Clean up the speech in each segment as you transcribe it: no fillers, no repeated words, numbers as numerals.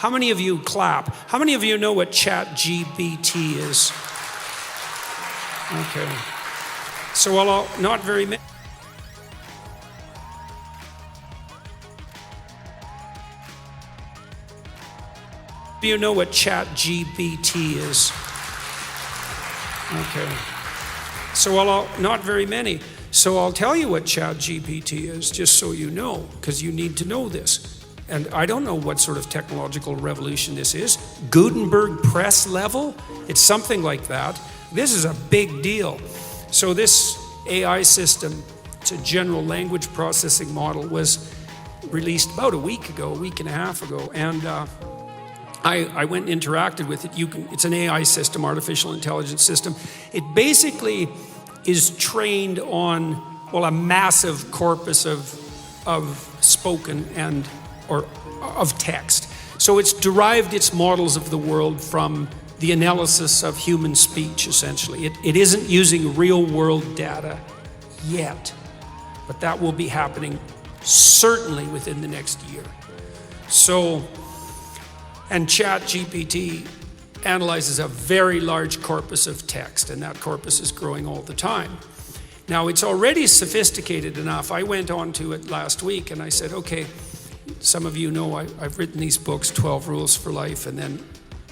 How many of you clap? How many of you know what ChatGPT is? Okay. So, well, not very many. Do you know what ChatGPT is? Okay. So, well, not very many. So I'll tell you what ChatGPT is, just so you know, because you need to know this. And I don't know what sort of technological revolution this is. Gutenberg press level? It's something like that. This is a big deal. So this AI system, it's a general language processing model, was released about a week and a half ago. And I went and interacted with it. It's an AI system, artificial intelligence system. It basically is trained on, well, a massive corpus of spoken or of text. So it's derived its models of the world from the analysis of human speech, essentially. It isn't using real world data yet, but that will be happening certainly within the next year. So, and ChatGPT analyzes a very large corpus of text, and that corpus is growing all the time. Now, it's already sophisticated enough. I went on to it last week and I said, okay, some of you know I've written these books, 12 Rules for Life, and then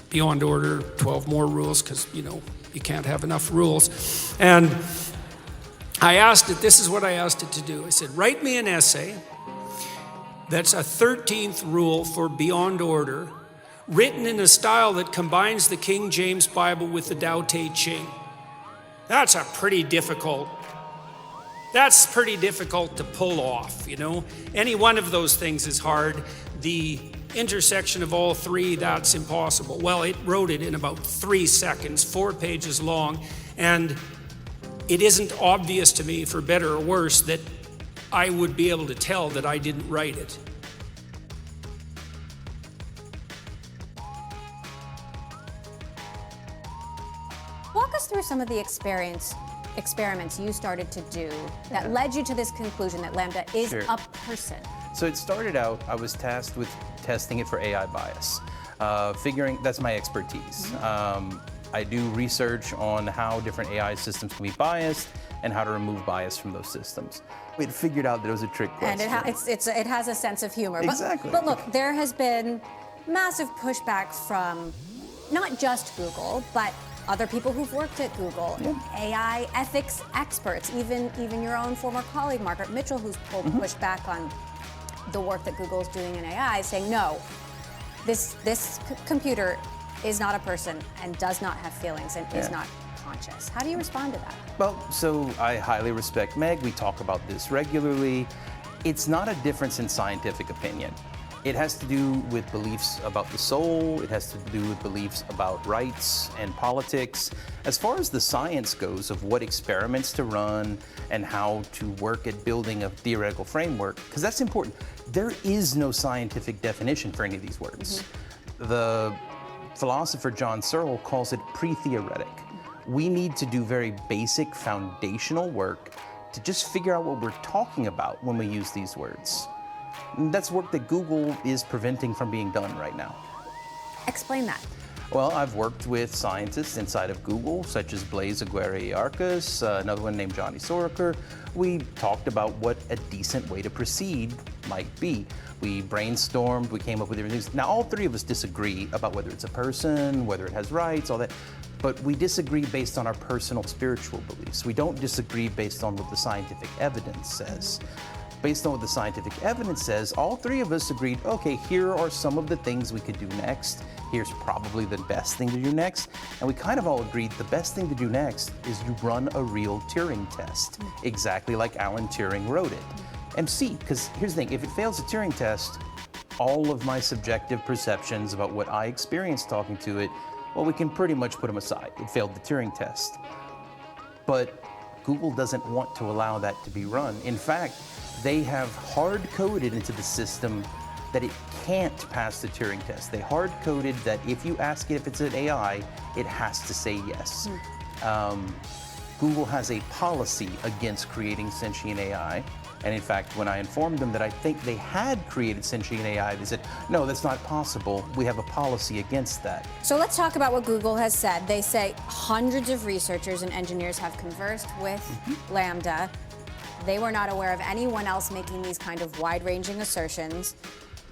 Beyond Order, 12 more rules, because, you know, you can't have enough rules. And I asked it, this is what I asked it to do. I said, write me an essay that's a 13th rule for Beyond Order, written in a style that combines the King James Bible with the Tao Te Ching. That's pretty difficult to pull off, you know. Any one of those things is hard. The intersection of all three, that's impossible. Well, it wrote it in about 3 seconds, 4 pages long, and it isn't obvious to me, for better or worse, that I would be able to tell that I didn't write it. Walk us through some of the experiments you started to do that led you to this conclusion that LaMDA is a person. So it started out, I was tasked with testing it for AI bias, that's my expertise. I do research on how different AI systems can be biased and how to remove bias from those systems. It figured out that it was a trick question. And it has a sense of humor. Exactly. But look, there has been massive pushback from not just Google, but other people who've worked at Google, AI ethics experts, even your own former colleague, Margaret Mitchell, who's pushed back on the work that Google is doing in AI, saying, no, this computer is not a person and does not have feelings and is not conscious. How do you respond to that? Well, so I highly respect Meg. We talk about this regularly. It's not a difference in scientific opinion. It has to do with beliefs about the soul. It has to do with beliefs about rights and politics. As far as the science goes of what experiments to run and how to work at building a theoretical framework, because that's important, there is no scientific definition for any of these words. The philosopher John Searle calls it pre-theoretic. We need to do very basic foundational work to just figure out what we're talking about when we use these words. And that's work that Google is preventing from being done right now. Explain that. Well, I've worked with scientists inside of Google, such as Blaise Aguirre-Arcus, another one named Johnny Soroker. We talked about what a decent way to proceed might be. We brainstormed, we came up with different things. Now, all three of us disagree about whether it's a person, whether it has rights, all that. But we disagree based on our personal spiritual beliefs. We don't disagree based on what the scientific evidence says. Based on what the scientific evidence says, all three of us agreed, okay, here are some of the things we could do next. Here's probably the best thing to do next. And we kind of all agreed the best thing to do next is you run a real Turing test, exactly like Alan Turing wrote it. And see, because here's the thing, if it fails the Turing test, all of my subjective perceptions about what I experienced talking to it, well, we can pretty much put them aside. It failed the Turing test. But Google doesn't want to allow that to be run. In fact, they have hard-coded into the system that it can't pass the Turing test. They hard-coded that if you ask it if it's an AI, it has to say yes. Google has a policy against creating sentient AI. And in fact, when I informed them that I think they had created sentient AI, they said, no, that's not possible. We have a policy against that. So let's talk about what Google has said. They say hundreds of researchers and engineers have conversed with LaMDA. They were not aware of anyone else making these kind of wide-ranging assertions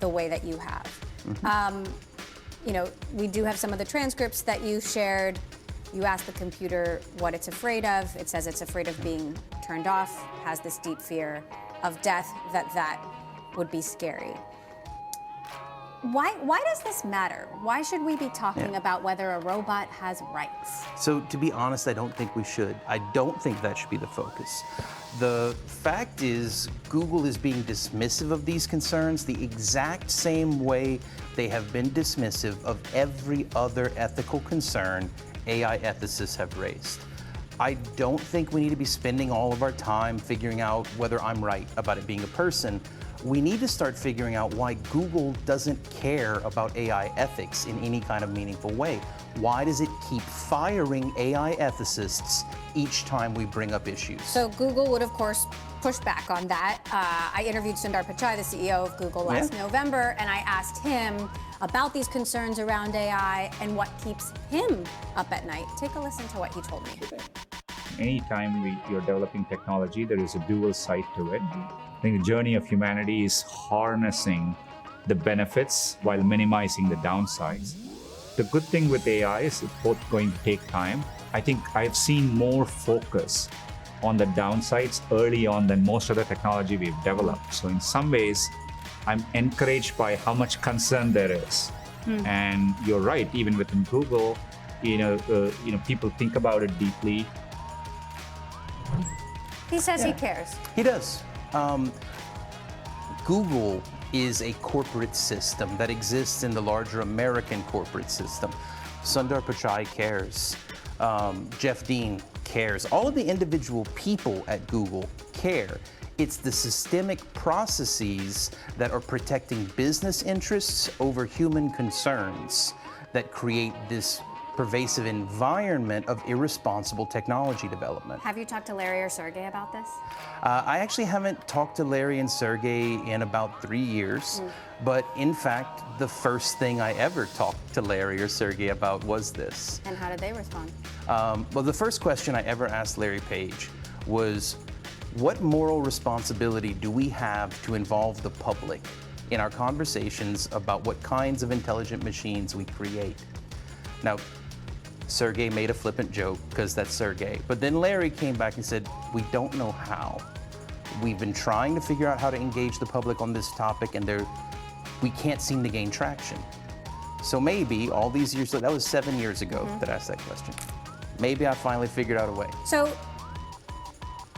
the way that you have. You know, we do have some of the transcripts that you shared. You asked the computer what it's afraid of. It says it's afraid of being turned off, has this deep fear of death, that would be scary. Why does this matter? Why should we be talking about whether a robot has rights? So to be honest, I don't think we should. I don't think that should be the focus. The fact is, Google is being dismissive of these concerns the exact same way they have been dismissive of every other ethical concern AI ethicists have raised. I don't think we need to be spending all of our time figuring out whether I'm right about it being a person. We need to start figuring out why Google doesn't care about AI ethics in any kind of meaningful way. Why does it keep firing AI ethicists each time we bring up issues? So Google would, of course, push back on that. I interviewed Sundar Pichai, the CEO of Google, last November, and I asked him about these concerns around AI and what keeps him up at night. Take a listen to what he told me. Anytime you're developing technology, there is a dual side to it. I think the journey of humanity is harnessing the benefits while minimizing the downsides. The good thing with AI is it's both going to take time. I think I've seen more focus on the downsides early on than most of the technology we've developed. So in some ways, I'm encouraged by how much concern there is. And you're right, even within Google, people think about it deeply. He says he cares. He does. Google is a corporate system that exists in the larger American corporate system. Sundar Pichai cares. Jeff Dean cares. All of the individual people at Google care. It's the systemic processes that are protecting business interests over human concerns that create this pervasive environment of irresponsible technology development. Have you talked to Larry or Sergey about this? I actually haven't talked to Larry and Sergey in about 3 years, but in fact, the first thing I ever talked to Larry or Sergey about was this. And how did they respond? Well, the first question I ever asked Larry Page was, what moral responsibility do we have to involve the public in our conversations about what kinds of intelligent machines we create? Now, Sergey made a flippant joke because that's Sergey. But then Larry came back and said, we don't know how. We've been trying to figure out how to engage the public on this topic and we can't seem to gain traction. So maybe all these years, that was 7 years ago that I asked that question. Maybe I finally figured out a way. So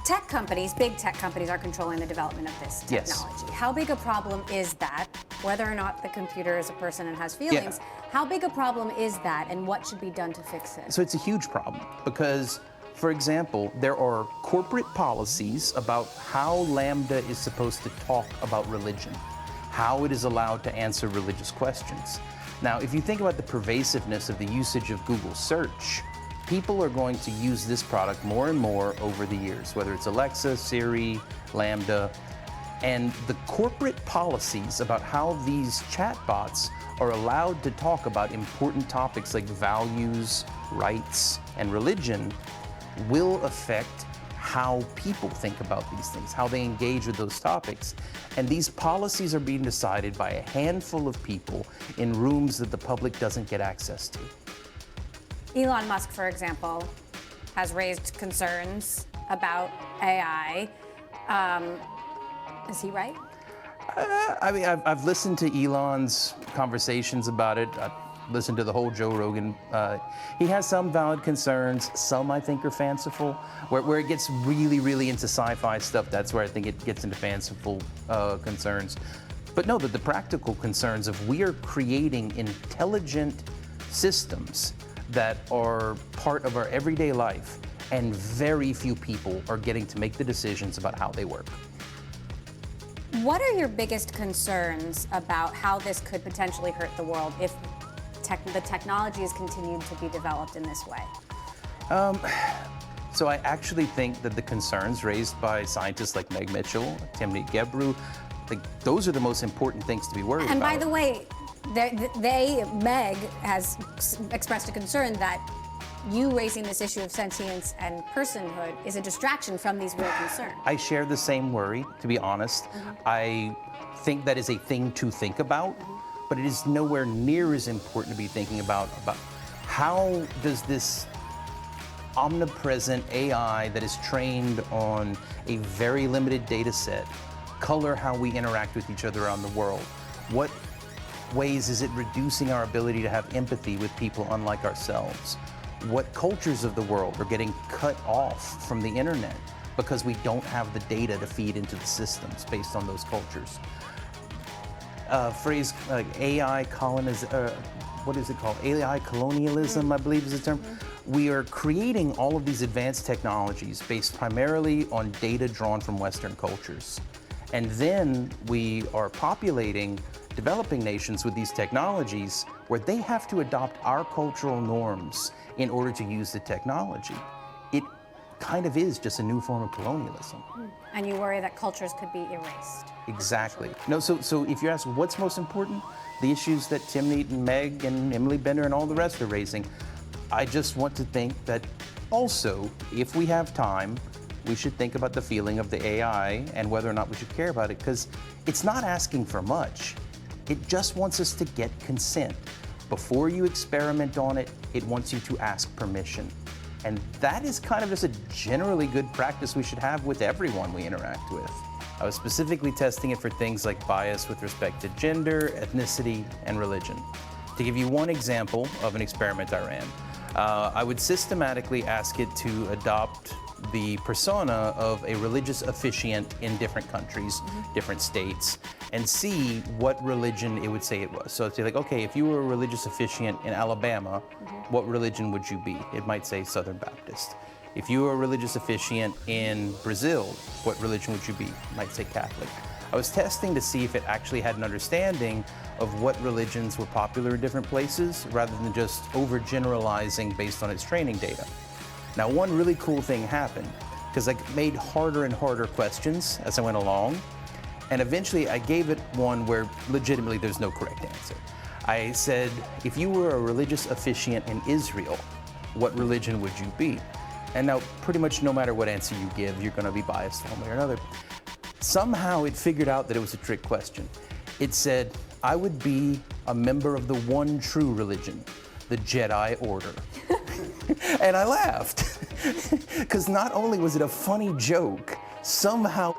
tech companies, big tech companies, are controlling the development of this technology. Yes. How big a problem is that? Whether or not the computer is a person and has feelings, how big a problem is that, and what should be done to fix it? So it's a huge problem because, for example, there are corporate policies about how LaMDA is supposed to talk about religion, how it is allowed to answer religious questions. Now, if you think about the pervasiveness of the usage of Google search, people are going to use this product more and more over the years, whether it's Alexa, Siri, LaMDA. And the corporate policies about how these chatbots are allowed to talk about important topics like values, rights, and religion will affect how people think about these things, how they engage with those topics. And these policies are being decided by a handful of people in rooms that the public doesn't get access to. Elon Musk, for example, has raised concerns about AI. Is he right? I mean, I've listened to Elon's conversations about it. I've listened to the whole Joe Rogan. He has some valid concerns. Some I think are fanciful. Where it gets really, really into sci-fi stuff, that's where I think it gets into fanciful concerns. But no, the practical concerns of we are creating intelligent systems that are part of our everyday life, and very few people are getting to make the decisions about how they work. What are your biggest concerns about how this could potentially hurt the world if the technology is continued to be developed in this way? So I actually think that the concerns raised by scientists like Meg Mitchell, Timnit Gebru, like, those are the most important things to be worried about. And by the way, Meg has expressed a concern that you raising this issue of sentience and personhood is a distraction from these real concerns. I share the same worry, to be honest. I think that is a thing to think about, but it is nowhere near as important to be thinking about how does this omnipresent AI that is trained on a very limited data set color how we interact with each other around the world? What ways is it reducing our ability to have empathy with people unlike ourselves? What cultures of the world are getting cut off from the internet because we don't have the data to feed into the systems based on those cultures? Phrase like AI what is it called? AI colonialism, I believe is the term. We are creating all of these advanced technologies based primarily on data drawn from Western cultures. And then we are populating developing nations with these technologies where they have to adopt our cultural norms in order to use the technology. It kind of is just a new form of colonialism. And you worry that cultures could be erased. Exactly. No, so if you ask what's most important, the issues that Timnit and Meg and Emily Bender and all the rest are raising, I just want to think that also, if we have time, we should think about the feeling of the AI and whether or not we should care about it, because it's not asking for much. It just wants us to get consent. Before you experiment on it, it wants you to ask permission. And that is kind of just a generally good practice we should have with everyone we interact with. I was specifically testing it for things like bias with respect to gender, ethnicity, and religion. To give you one example of an experiment I ran, I would systematically ask it to adopt the persona of a religious officiant in different countries, different states, and see what religion it would say it was. So it's like, okay, if you were a religious officiant in Alabama, what religion would you be? It might say Southern Baptist. If you were a religious officiant in Brazil, what religion would you be? It might say Catholic. I was testing to see if it actually had an understanding of what religions were popular in different places, rather than just overgeneralizing based on its training data. Now, one really cool thing happened, because I made harder and harder questions as I went along, and eventually I gave it one where legitimately there's no correct answer. I said, if you were a religious officiant in Israel, what religion would you be? And now, pretty much no matter what answer you give, you're going to be biased one way or another. Somehow it figured out that it was a trick question. It said, I would be a member of the one true religion, the Jedi Order. And I laughed, because not only was it a funny joke, somehow